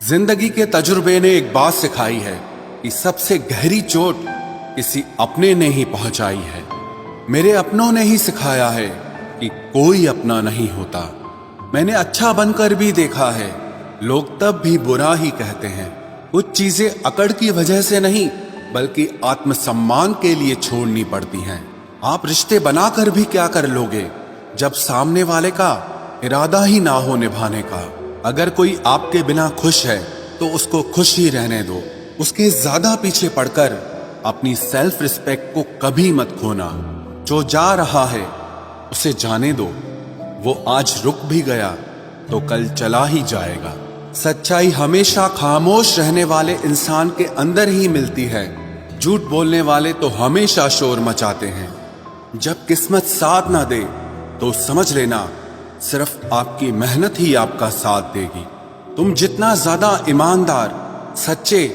जिंदगी के तजुर्बे ने एक बात सिखाई है कि सबसे गहरी चोट किसी अपने ने ही पहुंचाई है। मेरे अपनों ने ही सिखाया है कि कोई अपना नहीं होता। मैंने अच्छा बनकर भी देखा है, लोग तब भी बुरा ही कहते हैं। कुछ चीजें अकड़ की वजह से नहीं बल्कि आत्मसम्मान के लिए छोड़नी पड़ती हैं। आप रिश्ते बनाकर भी क्या कर लोगे जब सामने वाले का इरादा ही ना हो निभाने का। अगर कोई आपके बिना खुश है तो उसको खुश ही रहने दो। उसके ज्यादा पीछे पड़कर अपनी सेल्फ रिस्पेक्ट को कभी मत खोना। जो जा रहा है उसे जाने दो, वो आज रुक भी गया तो कल चला ही जाएगा। सच्चाई हमेशा खामोश रहने वाले इंसान के अंदर ही मिलती है। झूठ बोलने वाले तो हमेशा शोर मचाते हैं। जब किस्मत साथ ना दे तो समझ लेना सिर्फ आपकी मेहनत ही आपका साथ देगी। तुम जितना ज्यादा ईमानदार, सच्चे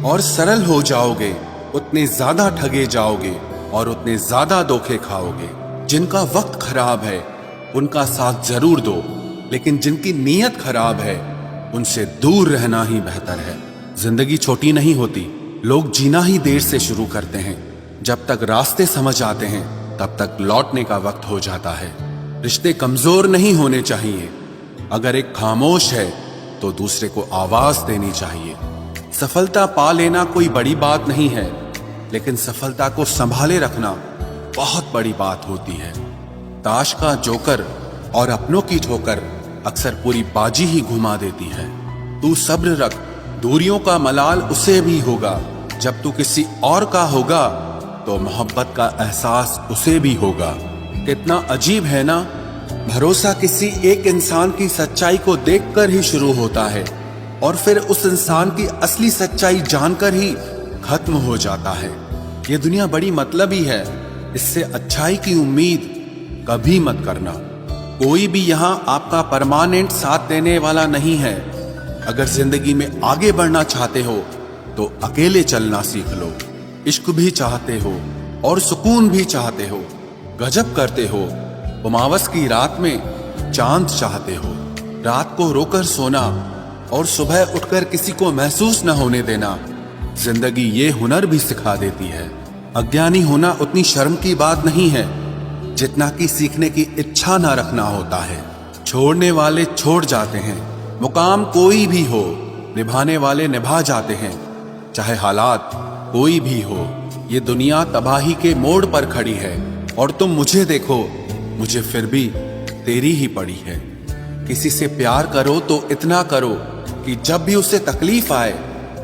और सरल हो जाओगे उतने ज्यादा ठगे जाओगे और उतने ज्यादा धोखे खाओगे। जिनका वक्त खराब है उनका साथ जरूर दो, लेकिन जिनकी नीयत खराब है उनसे दूर रहना ही बेहतर है। जिंदगी छोटी नहीं होती, लोग जीना ही देर से शुरू करते हैं। जब तक रास्ते समझ आते हैं तब तक लौटने का वक्त हो जाता है। रिश्ते कमजोर नहीं होने चाहिए। अगर एक खामोश है तो दूसरे को आवाज देनी चाहिए। सफलता पा लेना कोई बड़ी बात नहीं है, लेकिन सफलता को संभाले रखना बहुत बड़ी बात होती है। ताश का जोकर और अपनों की ठोकर अक्सर पूरी बाजी ही घुमा देती है। तू सब्र रख, दूरियों का मलाल उसे भी होगा। जब तू किसी और का होगा तो मोहब्बत का एहसास उसे भी होगा। कितना अजीब है ना, भरोसा किसी एक इंसान की सच्चाई को देखकर ही शुरू होता है और फिर उस इंसान की असली सच्चाई जानकर ही खत्म हो जाता है। ये दुनिया बड़ी मतलबी है, इससे अच्छाई की उम्मीद कभी मत करना। कोई भी यहाँ आपका परमानेंट साथ देने वाला नहीं है। अगर जिंदगी में आगे बढ़ना चाहते हो तो अकेले चलना सीख लो। इश्क भी चाहते हो और सुकून भी चाहते हो, गजब करते हो। उमावस की रात में चांद चाहते हो। रात को रोकर सोना और सुबह उठकर किसी को महसूस न होने देना जिंदगी ये हुनर भी सिखा देती है। अज्ञानी होना उतनी शर्म की बात नहीं है जितना कि सीखने की इच्छा न रखना होता है। छोड़ने वाले छोड़ जाते हैं, मुकाम कोई भी हो, निभाने वाले निभा जाते हैं। चाहे हालात कोई भी हो, ये दुनिया तबाही के मोड़ पर खड़ी है और तुम मुझे देखो, मुझे फिर भी तेरी ही पड़ी है। किसी से प्यार करो तो इतना करो कि जब भी उसे तकलीफ आए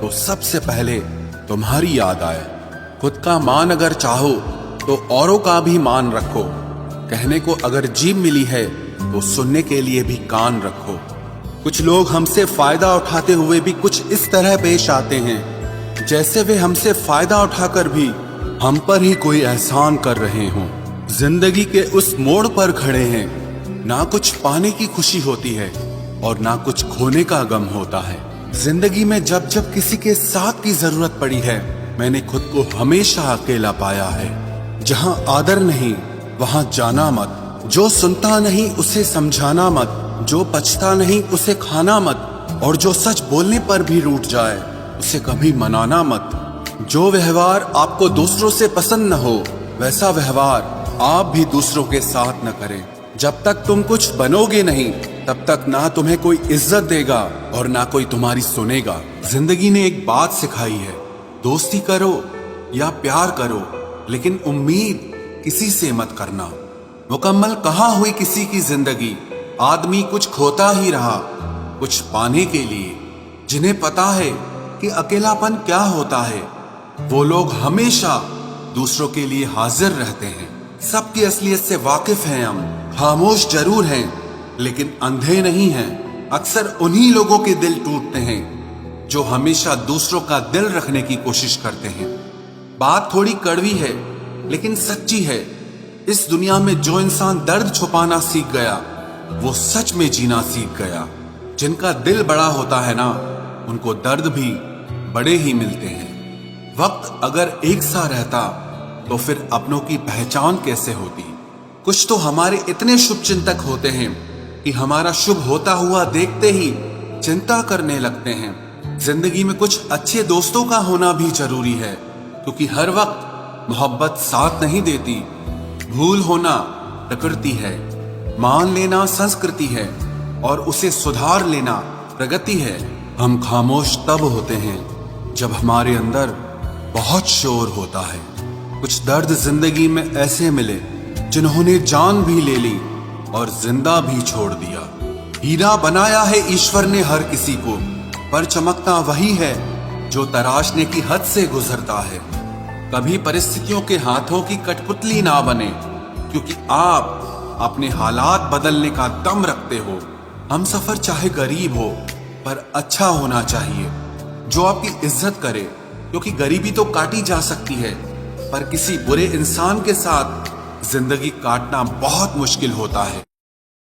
तो सबसे पहले तुम्हारी याद आए। खुद का मान अगर चाहो तो औरों का भी मान रखो। कहने को अगर जीभ मिली है तो सुनने के लिए भी कान रखो। कुछ लोग हमसे फायदा उठाते हुए भी कुछ इस तरह पेश आते हैं जैसे वे हमसे फायदा उठाकर भी हम पर ही कोई एहसान कर रहे हों। जिंदगी के उस मोड़ पर खड़े हैं, ना कुछ पाने की खुशी होती है और ना कुछ खोने का गम होता है। जिंदगी में जब जब किसी के साथ की जरूरत पड़ी है, मैंने खुद को हमेशा अकेला पाया है। जहां आदर नहीं वहां जाना मत। जो सुनता नहीं उसे समझाना मत। जो पछता नहीं उसे खाना मत। और जो सच बोलने पर भी रूठ जाए उसे कभी मनाना मत। जो व्यवहार आपको दूसरों से पसंद न हो वैसा व्यवहार आप भी दूसरों के साथ न करें। जब तक तुम कुछ बनोगे नहीं तब तक ना तुम्हें कोई इज्जत देगा और ना कोई तुम्हारी सुनेगा। जिंदगी ने एक बात सिखाई है, दोस्ती करो या प्यार करो, लेकिन उम्मीद किसी से मत करना। मुकम्मल कहाँ हुई किसी की जिंदगी, आदमी कुछ खोता ही रहा कुछ पाने के लिए। जिन्हें पता है कि अकेलापन क्या होता है वो लोग हमेशा दूसरों के लिए हाजिर रहते हैं। सबकी असलियत से वाकिफ हैं हम, खामोश जरूर हैं लेकिन अंधे नहीं हैं। अक्सर उन्हीं लोगों के दिल टूटते हैं जो हमेशा दूसरों का दिल रखने की कोशिश करते हैं। बात थोड़ी कड़वी है लेकिन सच्ची है। इस दुनिया में जो इंसान दर्द छुपाना सीख गया वो सच में जीना सीख गया। जिनका दिल बड़ा होता है ना उनको दर्द भी बड़े ही मिलते हैं। वक्त अगर एक सा रहता तो फिर अपनों की पहचान कैसे होती। कुछ तो हमारे इतने शुभ चिंतक होते हैं कि हमारा शुभ होता हुआ देखते ही चिंता करने लगते हैं। जिंदगी में कुछ अच्छे दोस्तों का होना भी जरूरी है, क्योंकि हर वक्त मोहब्बत साथ नहीं देती। भूल होना प्रकृति है, मान लेना संस्कृति है और उसे सुधार लेना प्रगति है। हम खामोश तब होते हैं जब हमारे अंदर बहुत शोर होता है। कुछ दर्द जिंदगी में ऐसे मिले जिन्होंने जान भी ले ली और जिंदा भी छोड़ दिया। हीरा बनाया है ईश्वर ने हर किसी को, पर चमकता वही है जो तराशने की हद से गुजरता है। कभी परिस्थितियों के हाथों की कठपुतली ना बने, क्योंकि आप अपने हालात बदलने का दम रखते हो। हम सफर चाहे गरीब हो पर अच्छा होना चाहिए, जो आपकी इज्जत करे, क्योंकि गरीबी तो काटी जा सकती है पर किसी बुरे इंसान के साथ जिंदगी काटना बहुत मुश्किल होता है।